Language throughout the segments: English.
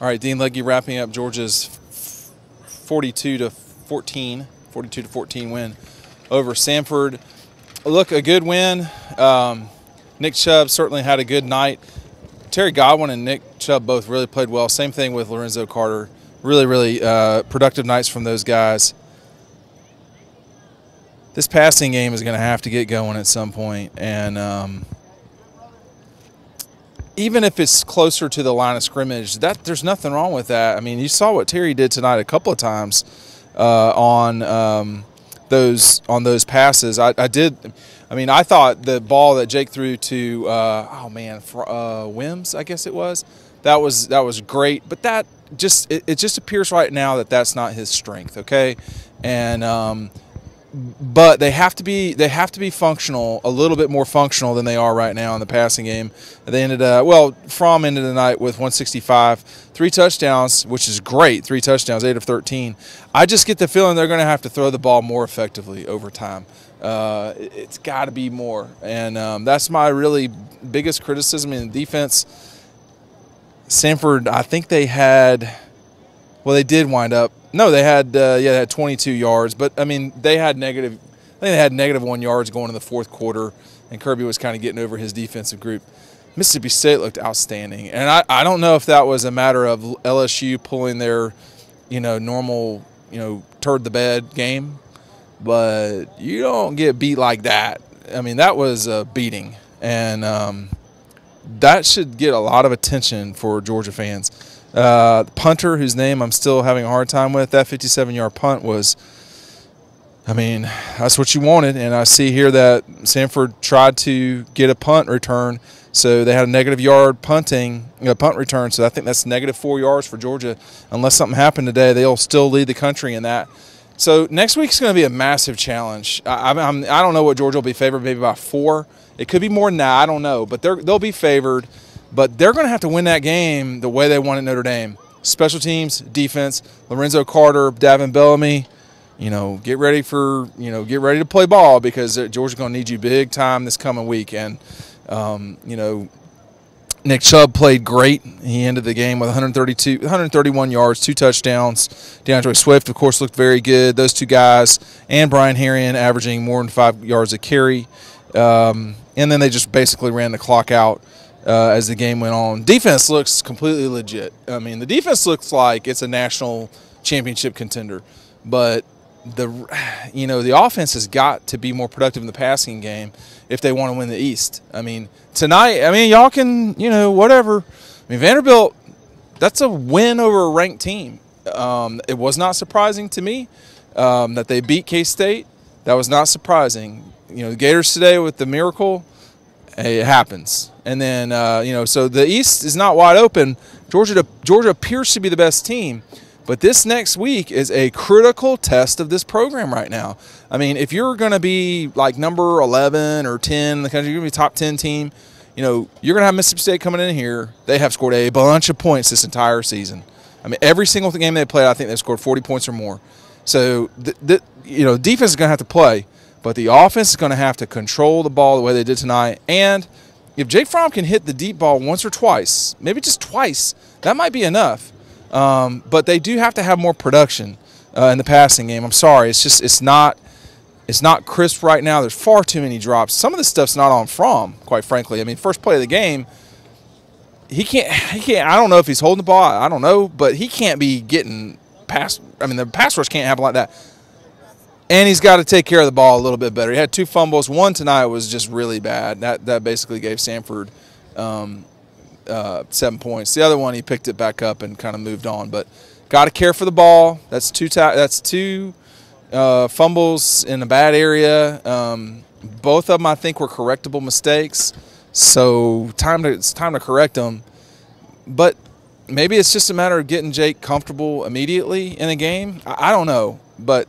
All right, Dean Legge wrapping up Georgia's 42-14 win over Samford. Look, a good win. Nick Chubb certainly had a good night. Terry Godwin and Nick Chubb both really played well. Same thing with Lorenzo Carter. Really productive nights from those guys. This passing game is going to have to get going at some point, and even if it's closer to the line of scrimmage, there's nothing wrong with that. I mean, you saw what Terry did tonight a couple of times on those passes. I thought the ball that Jake threw to Wims, I guess it was, that was great. But that it just appears right now that that's not his strength. Okay, and but they have to be functional, a little bit more functional than they are right now in the passing game. They ended Fromm ended the night with 165, 3 touchdowns, which is great. 3 touchdowns, 8 of 13. I just get the feeling they're going to have to throw the ball more effectively over time. It's got to be more, and that's my really biggest criticism in the defense. Samford, I think they had. Well, they did wind up. No, they had they had 22 yards, but I mean they had negative. I think they had -1 yards going in the fourth quarter, and Kirby was kind of getting over his defensive group. Mississippi State looked outstanding, and I don't know if that was a matter of LSU pulling their, normal, turd the bed game, but you don't get beat like that. I mean, that was a beating, and that should get a lot of attention for Georgia fans. The punter, whose name I'm still having a hard time with, that 57-yard punt was, I mean, that's what you wanted. And I see here that Samford tried to get a punt return, so they had a -yard punt return. So I think that's -4 yards for Georgia. Unless something happened today, they'll still lead the country in that. So next week's going to be a massive challenge. I don't know what Georgia will be favored, maybe by 4. It could be more than that. I don't know, but they'll be favored. But they're going to have to win that game the way they won at Notre Dame. Special teams, defense, Lorenzo Carter, Davin Bellamy, get ready to play ball, because Georgia's going to need you big time this coming week. And, Nick Chubb played great. He ended the game with 131 yards, 2 touchdowns. DeAndre Swift, of course, looked very good. Those two guys, and Brian Herrien averaging more than 5 yards a carry. And then they just basically ran the clock out as the game went on. Defense looks completely legit. I mean, the defense looks like it's a national championship contender. But the offense has got to be more productive in the passing game if they want to win the East. I mean, tonight, y'all can, whatever. I mean, Vanderbilt, that's a win over a ranked team. It was not surprising to me that they beat K-State. That was not surprising. The Gators today with the miracle, hey, it happens. And then, so the East is not wide open. Georgia appears to be the best team. But this next week is a critical test of this program right now. I mean, if you're going to be like number 11 or 10 in the country, you're going to be a top 10 team, you're going to have Mississippi State coming in here. They have scored a bunch of points this entire season. I mean, every single game they played, I think they've scored 40 points or more. So, defense is going to have to play, but the offense is going to have to control the ball the way they did tonight. And if Jake Fromm can hit the deep ball once or twice, maybe just twice, that might be enough. But they do have to have more production in the passing game. I'm sorry, it's not crisp right now. There's far too many drops. Some of this stuff's not on Fromm, quite frankly. I mean, first play of the game, he can't. I don't know if he's holding the ball. I don't know, but he can't be getting past. I mean, the pass rush can't happen like that. And he's got to take care of the ball a little bit better. He had 2 fumbles. One tonight was just really bad. That basically gave Samford 7 points. The other one, he picked it back up and kind of moved on. But got to care for the ball. That's two fumbles in a bad area. Both of them, I think, were correctable mistakes. So it's time to correct them. But maybe it's just a matter of getting Jake comfortable immediately in a game. I don't know, but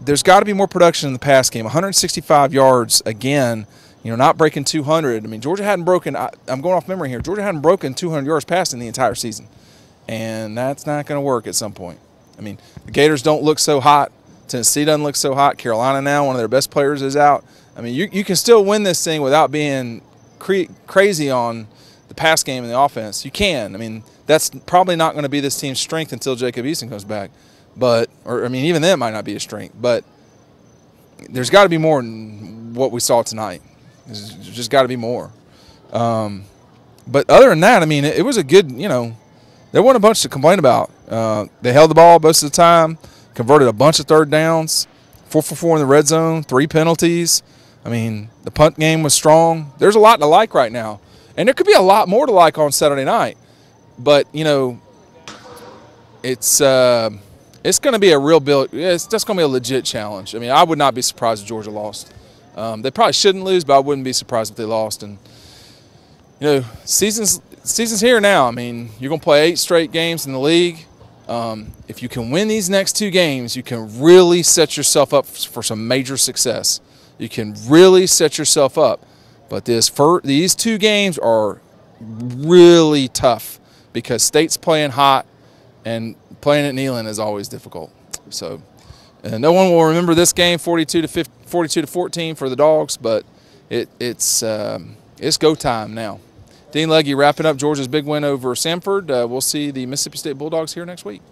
there's got to be more production in the pass game. 165 yards again. Not breaking 200. I mean, Georgia hadn't broken, I'm going off memory here, Georgia hadn't broken 200 yards passing the entire season. And that's not going to work at some point. I mean, the Gators don't look so hot. Tennessee doesn't look so hot. Carolina now, one of their best players is out. I mean, you can still win this thing without being crazy on the pass game and the offense. You can. I mean, that's probably not going to be this team's strength until Jacob Eason comes back. Even then it might not be a strength. But there's got to be more than what we saw tonight. There's just got to be more. But other than that, I mean, it was a good, there wasn't a bunch to complain about. They held the ball most of the time, converted a bunch of third downs, 4 for 4 in the red zone, 3 penalties. I mean, the punt game was strong. There's a lot to like right now. And there could be a lot more to like on Saturday night. But, it's going to be a real build. It's just going to be a legit challenge. I mean, I would not be surprised if Georgia lost. They probably shouldn't lose, but I wouldn't be surprised if they lost. And, season's here now. I mean, you're going to play 8 straight games in the league. If you can win these next 2 games, you can really set yourself up for some major success. You can really set yourself up. But these 2 games are really tough because State's playing hot, and playing at Neyland is always difficult. So, no one will remember this game 42 to 14 for the Dogs, but it's go time now. Dean Legge wrapping up Georgia's big win over Samford. We'll see the Mississippi State Bulldogs here next week.